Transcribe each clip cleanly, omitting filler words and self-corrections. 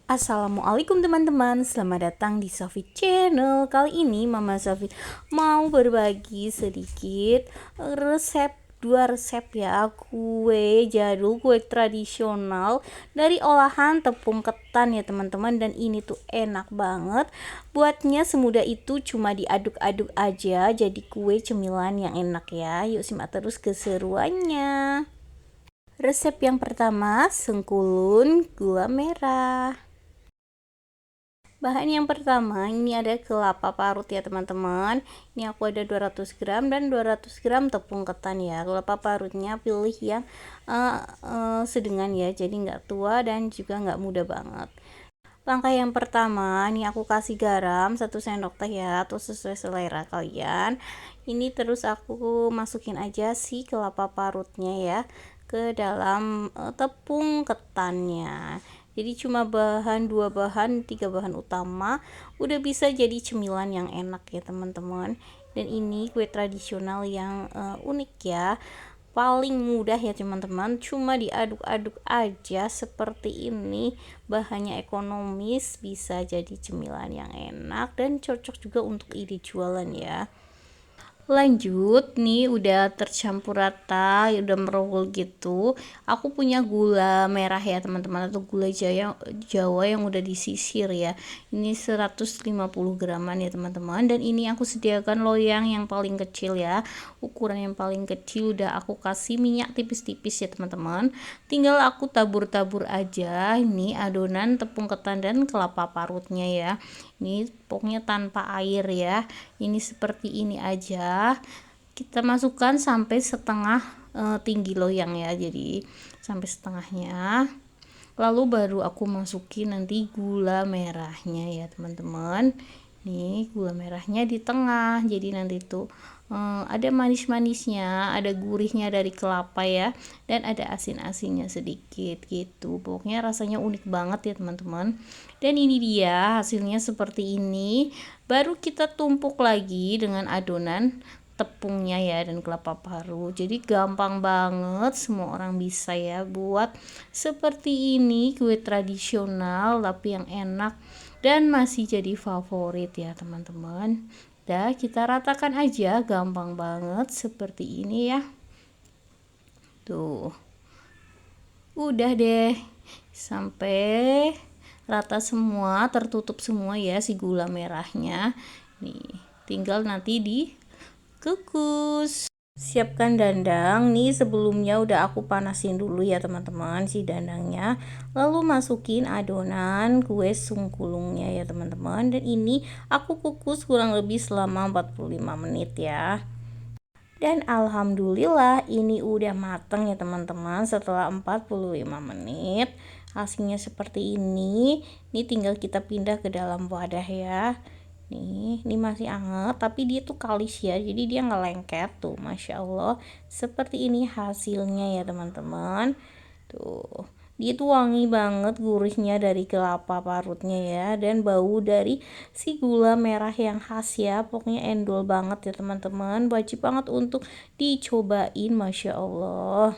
Assalamualaikum teman-teman, selamat datang di Sofi Channel. Kali ini Mama Sofi mau berbagi sedikit dua resep ya, kue jadul, kue tradisional dari olahan tepung ketan ya teman-teman. Dan ini tuh enak banget, buatnya semudah itu, cuma diaduk-aduk aja jadi kue cemilan yang enak ya. Yuk simak terus keseruannya. Resep yang pertama, sengkulun gula merah. Bahan yang pertama ini ada kelapa parut ya teman-teman. Ini aku ada 200 gram dan 200 gram tepung ketan ya. Kelapa parutnya pilih yang sedengan ya, jadi nggak tua dan juga nggak muda banget. Langkah yang pertama, ini aku kasih garam 1 sendok teh ya, atau sesuai selera kalian. Ini terus aku masukin aja si kelapa parutnya ya ke dalam tepung ketannya. Jadi cuma dua bahan, 3 bahan utama udah bisa jadi cemilan yang enak ya teman-teman. Dan ini kue tradisional yang unik ya, paling mudah ya teman-teman, cuma diaduk-aduk aja seperti ini. Bahannya ekonomis, bisa jadi cemilan yang enak dan cocok juga untuk ide jualan ya. Lanjut nih, udah tercampur rata, udah merokok gitu. Aku punya gula merah ya teman-teman, atau gula Jawa yang udah disisir ya. Ini 150 graman ya teman-teman. Dan ini aku sediakan loyang yang paling kecil ya. Ukuran yang paling kecil udah aku kasih minyak tipis-tipis ya teman-teman. Tinggal aku tabur-tabur aja ini adonan tepung ketan dan kelapa parutnya ya. Ini pokoknya tanpa air ya, ini seperti ini aja. Kita masukkan sampai setengah tinggi loyang ya, jadi sampai setengahnya. Lalu baru aku masukin nanti gula merahnya ya teman-teman. Nih gula merahnya di tengah, jadi nanti tuh ada manis-manisnya, ada gurihnya dari kelapa ya, dan ada asin-asinnya sedikit gitu. Pokoknya rasanya unik banget ya teman-teman. Dan ini dia hasilnya seperti ini. Baru kita tumpuk lagi dengan adonan tepungnya ya dan kelapa parut. Jadi gampang banget, semua orang bisa ya buat seperti ini, kue tradisional tapi yang enak dan masih jadi favorit ya teman-teman. Dah, kita ratakan aja, gampang banget seperti ini ya. Tuh. Udah deh. Sampai rata semua, tertutup semua ya si gula merahnya. Nih, tinggal nanti dikukus. Siapkan dandang nih, sebelumnya udah aku panasin dulu ya teman-teman si dandangnya. Lalu masukin adonan kue sungkulungnya ya teman-teman. Dan ini aku kukus kurang lebih selama 45 menit ya. Dan alhamdulillah ini udah mateng ya teman-teman setelah 45 menit. Hasilnya seperti ini. Ini tinggal kita pindah ke dalam wadah ya. Nih, ini masih hangat tapi dia tuh kalis ya, jadi dia nggak lengket tuh, masya Allah. Seperti ini hasilnya ya teman-teman. Tuh, dia tuh wangi banget, gurihnya dari kelapa parutnya ya, dan bau dari si gula merah yang khas ya. Pokoknya endol banget ya teman-teman, wajib banget untuk dicobain, masya Allah.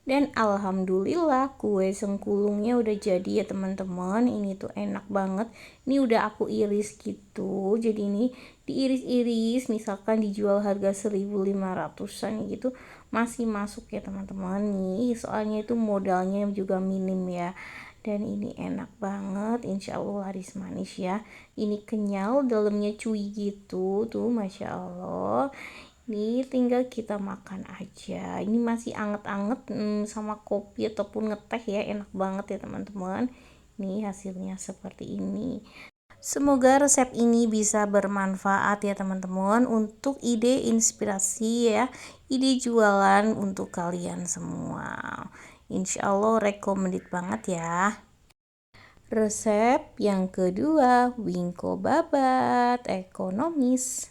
Dan alhamdulillah kue sengkulungnya udah jadi ya teman-teman. Ini tuh enak banget. Ini udah aku iris gitu, jadi ini diiris-iris, misalkan dijual harga 1.500-an gitu masih masuk ya teman-teman nih, soalnya itu modalnya juga minim ya. Dan ini enak banget, insya Allah laris manis ya. Ini kenyal, dalamnya cuy gitu tuh, masya Allah. Nih tinggal kita makan aja. Ini masih anget-anget sama kopi ataupun ngeteh ya, enak banget ya teman-teman. Nih hasilnya seperti ini. Semoga resep ini bisa bermanfaat ya teman-teman, untuk ide inspirasi ya, ide jualan untuk kalian semua. Insya Allah recommended banget ya. Resep yang kedua, wingko babat ekonomis.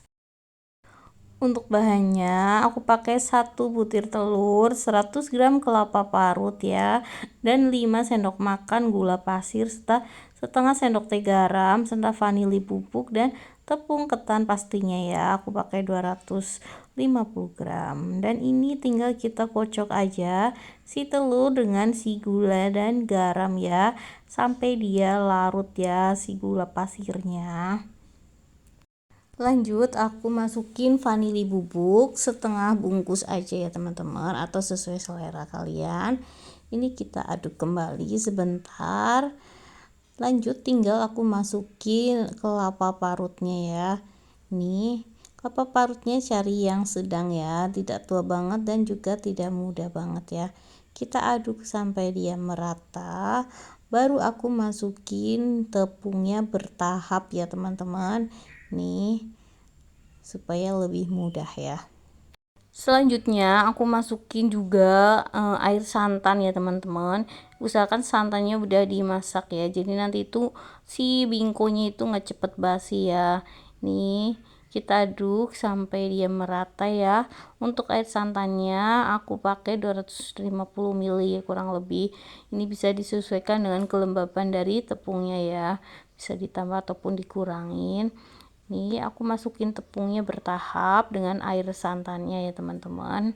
Untuk bahannya aku pakai 1 butir telur, 100 gram kelapa parut ya, dan 5 sendok makan gula pasir serta setengah sendok teh garam, serta vanili bubuk dan tepung ketan pastinya ya, aku pakai 250 gram. Dan ini tinggal kita kocok aja si telur dengan si gula dan garam ya, sampai dia larut ya si gula pasirnya. Lanjut aku masukin vanili bubuk setengah bungkus aja ya teman-teman, atau sesuai selera kalian. Ini kita aduk kembali sebentar. Lanjut tinggal aku masukin kelapa parutnya ya. Nih kelapa parutnya cari yang sedang ya, tidak tua banget dan juga tidak muda banget ya. Kita aduk sampai dia merata, baru aku masukin tepungnya bertahap ya teman-teman, nih supaya lebih mudah ya. Selanjutnya aku masukin juga air santan ya teman-teman. Usahakan santannya udah dimasak ya, jadi nanti itu si bingkonya itu nggak cepet basi ya. Nih kita aduk sampai dia merata ya. Untuk air santannya aku pakai 250 ml ya kurang lebih. Ini bisa disesuaikan dengan kelembaban dari tepungnya ya, bisa ditambah ataupun dikurangin. Nih aku masukin tepungnya bertahap dengan air santannya ya teman-teman.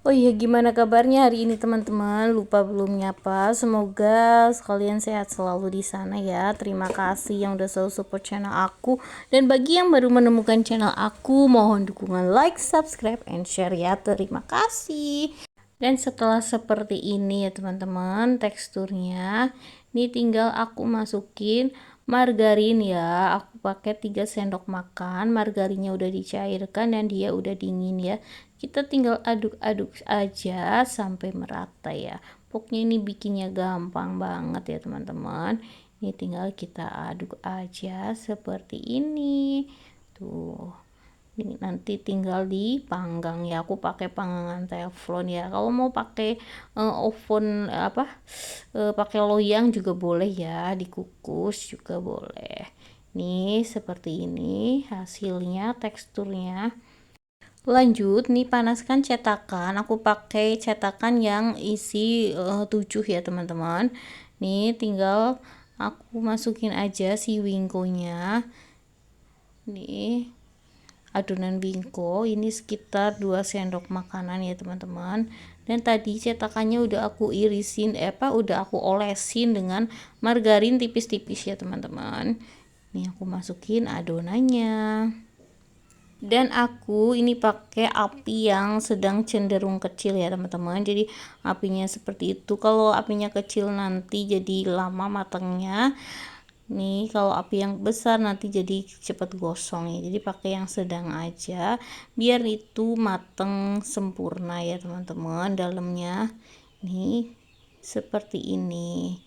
Oh iya, gimana kabarnya hari ini teman-teman? Lupa belum nyapa. Semoga kalian sehat selalu di sana ya. Terima kasih yang udah selalu support channel aku. Dan bagi yang baru menemukan channel aku, mohon dukungan like, subscribe, and share ya. Terima kasih. Dan setelah seperti ini ya teman-teman teksturnya, ini tinggal aku masukin margarin ya. Aku pakai 3 sendok makan. Margarinnya udah dicairkan dan dia udah dingin ya. Kita tinggal aduk-aduk aja sampai merata ya. Pokoknya ini bikinnya gampang banget ya teman-teman. Ini tinggal kita aduk aja seperti ini. Tuh. Ini nanti tinggal dipanggang ya, aku pakai panggangan teflon ya. Kalau mau pakai oven pakai loyang juga boleh ya, dikukus juga boleh. Nih seperti ini hasilnya, teksturnya. Lanjut nih panaskan cetakan, aku pakai cetakan yang isi 7 ya teman-teman. Nih tinggal aku masukin aja si wingkonya. Nih adonan bingko ini sekitar 2 sendok makanan ya teman-teman. Dan tadi cetakannya udah aku irisin udah aku olesin dengan margarin tipis-tipis ya teman-teman. Nih aku masukin adonannya. Dan aku ini pakai api yang sedang cenderung kecil ya teman-teman, jadi apinya seperti itu. Kalau apinya kecil nanti jadi lama matangnya. Nih kalau api yang besar nanti jadi cepet gosong ya, jadi pakai yang sedang aja biar itu mateng sempurna ya teman-teman dalamnya. Nih seperti ini.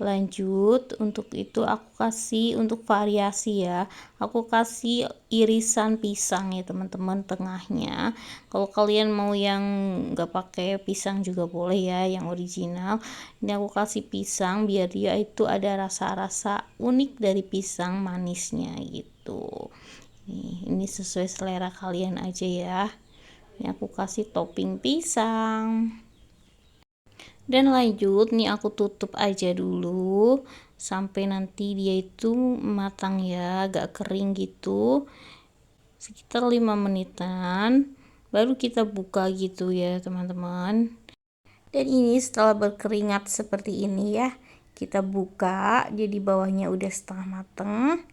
Lanjut untuk itu aku kasih untuk variasi ya, aku kasih irisan pisang ya teman-teman tengahnya. Kalau kalian mau yang nggak pakai pisang juga boleh ya, yang original. Ini aku kasih pisang biar dia itu ada rasa-rasa unik dari pisang manisnya gitu. Ini sesuai selera kalian aja ya. Ini aku kasih topping pisang. Dan lanjut nih aku tutup aja dulu sampai nanti dia itu matang ya, agak kering gitu, sekitar 5 menitan baru kita buka gitu ya teman-teman. Dan ini setelah berkeringat seperti ini ya, kita buka jadi bawahnya udah setengah mateng.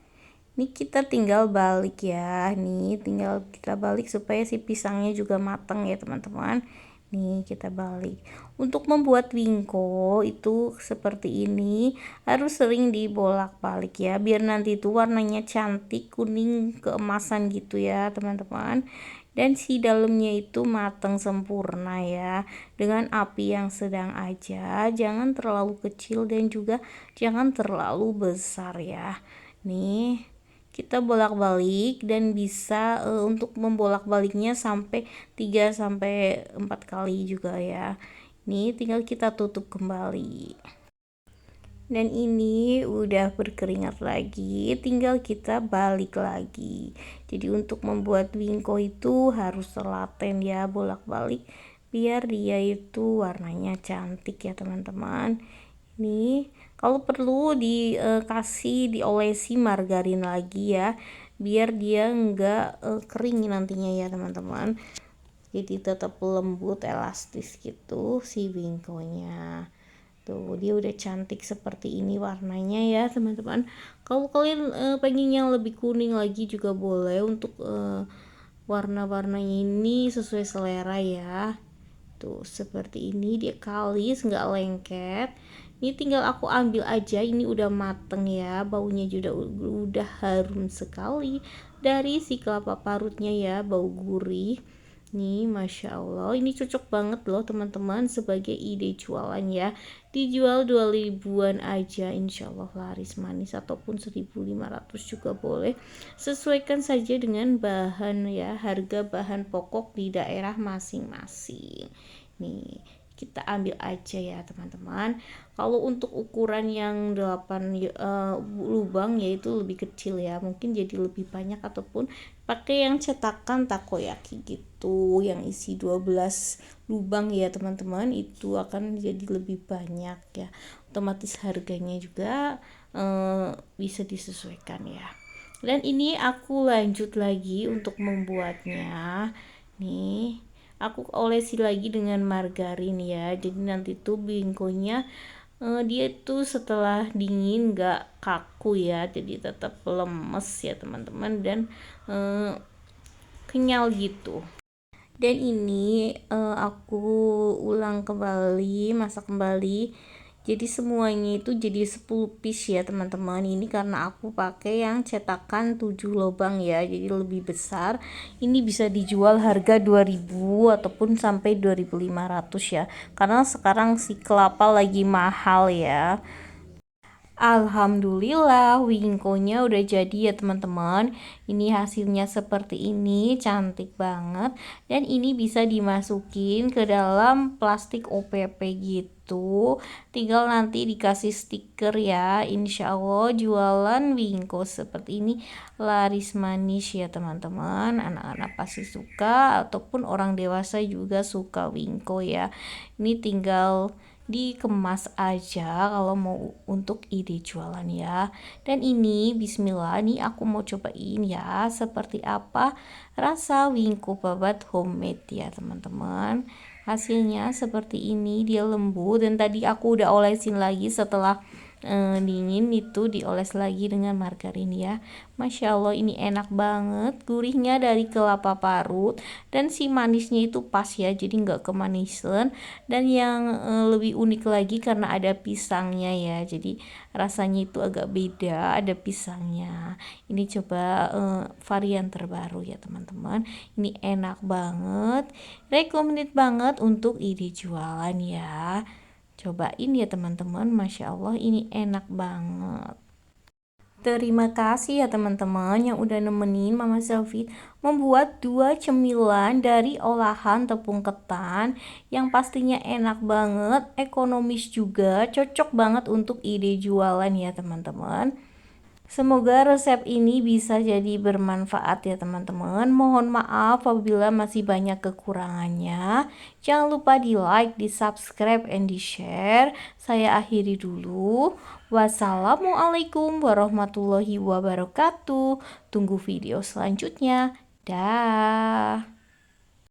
Ini kita tinggal balik ya, nih tinggal kita balik supaya si pisangnya juga matang ya teman-teman. Nih kita balik. Untuk membuat wingko itu seperti ini harus sering dibolak-balik ya, biar nanti itu warnanya cantik kuning keemasan gitu ya teman-teman. Dan si dalamnya itu matang sempurna ya, dengan api yang sedang aja, jangan terlalu kecil dan juga jangan terlalu besar ya. Nih kita bolak-balik dan bisa untuk membolak-baliknya sampai 3 sampai 4 kali juga ya. Nih tinggal kita tutup kembali. Dan ini udah berkeringat lagi, tinggal kita balik lagi. Jadi untuk membuat wingko itu harus telaten ya, bolak-balik biar dia itu warnanya cantik ya teman-teman. Nih Kalau perlu dikasih diolesi margarin lagi ya, biar dia enggak kering nantinya ya teman-teman. Jadi tetap lembut, elastis gitu si wingkonya. Tuh, dia udah cantik seperti ini warnanya ya teman-teman. Kalau kalian pengen yang lebih kuning lagi juga boleh, untuk warna-warnanya ini sesuai selera ya. Tuh seperti ini dia kalis, nggak lengket. Ini tinggal aku ambil aja, ini udah mateng ya, baunya juga udah harum sekali dari si kelapa parutnya ya, bau gurih. Nih, Masya Allah, ini cocok banget loh teman-teman sebagai ide jualan ya. Dijual 2 ribuan aja, insya Allah laris manis, ataupun 1.500 juga boleh. Sesuaikan saja dengan bahan ya, harga bahan pokok di daerah masing-masing. Nih, kita ambil aja ya teman-teman. Kalau untuk ukuran yang 8 lubang yaitu lebih kecil ya, mungkin jadi lebih banyak, ataupun pakai yang cetakan takoyaki gitu yang isi 12 lubang ya teman-teman, itu akan jadi lebih banyak ya, otomatis harganya juga bisa disesuaikan ya. Dan ini aku lanjut lagi untuk membuatnya. Nih, aku olesi lagi dengan margarin ya, jadi nanti tuh bingkonya dia tuh setelah dingin gak kaku ya, jadi tetap lemes ya teman-teman, dan kenyal gitu. Dan ini aku ulang kembali, masak kembali, jadi semuanya itu jadi 10 piece ya teman-teman. Ini karena aku pakai yang cetakan 7 lubang ya, jadi lebih besar. Ini bisa dijual harga 2.000 ataupun sampai 2.500 ya, karena sekarang si kelapa lagi mahal ya. Alhamdulillah wingkonya udah jadi ya teman-teman. Ini hasilnya seperti ini, cantik banget. Dan ini bisa dimasukin ke dalam plastik OPP gitu. Tinggal nanti dikasih stiker ya. Insya Allah jualan wingko seperti ini laris manis ya teman-teman. Anak-anak pasti suka, ataupun orang dewasa juga suka wingko ya. Ini tinggal dikemas aja kalau mau untuk ide jualan ya. Dan ini bismillah, nih aku mau cobain ya seperti apa rasa wingko babat homemade ya teman-teman. Hasilnya seperti ini, dia lembut, dan tadi aku udah olesin lagi setelah dingin itu, dioles lagi dengan margarin ya. Masya Allah, ini enak banget, gurihnya dari kelapa parut, dan si manisnya itu pas ya, jadi nggak kemanisan. Dan yang lebih unik lagi karena ada pisangnya ya, jadi rasanya itu agak beda, ada pisangnya. Ini coba varian terbaru ya teman-teman. Ini enak banget, recommended banget untuk ide jualan ya. Cobain ya teman-teman, Masya Allah ini enak banget. Terima kasih ya teman-teman yang udah nemenin Mama Selfie membuat 2 cemilan dari olahan tepung ketan yang pastinya enak banget, ekonomis juga, cocok banget untuk ide jualan ya teman-teman. Semoga resep ini bisa jadi bermanfaat ya teman-teman. Mohon maaf apabila masih banyak kekurangannya. Jangan lupa di like, di subscribe, and di share. Saya akhiri dulu. Wassalamualaikum warahmatullahi wabarakatuh. Tunggu video selanjutnya. Dah.